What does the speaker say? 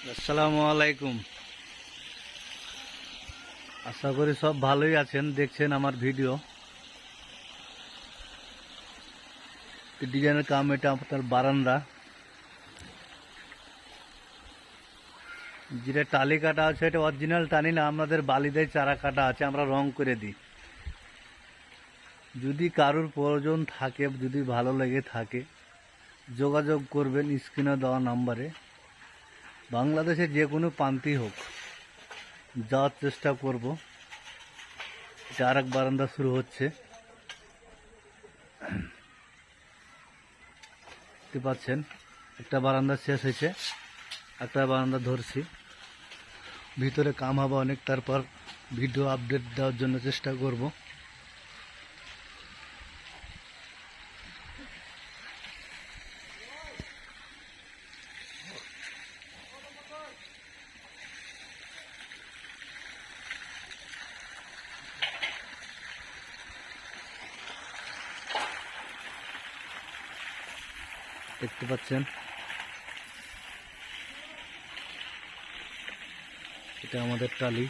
আসসালামু আলাইকুম। আশা করি সব ভালোই আছেন। দেখছেন আমার ভিডিও। ডিজাইনের কাম, এটা আপনার বারান্দা। যেটা টালি কাটা আছে এটা অরিজিনাল টালি না, আমাদের বালিদের চারা কাটা আছে, আমরা রং করে দিই। যদি কারোর প্রয়োজন থাকে, যদি ভালো লেগে থাকে, যোগাযোগ করবেন স্ক্রিনে দেওয়া নাম্বারে। বাংলাদেশে যে কোনো প্রান্তেই হোক, যাওয়ার চেষ্টা করব। এটা আরেক বারান্দা শুরু হচ্ছে, দেখতে পাচ্ছেন। একটা বারান্দা শেষ হয়েছে, একটা বারান্দা ধরছি। ভিতরে কাম হবে অনেক, তারপর ভিডিও আপডেট দেওয়ার জন্য চেষ্টা করব। দেখতে পাচ্ছেন, এটা আমাদের টালি।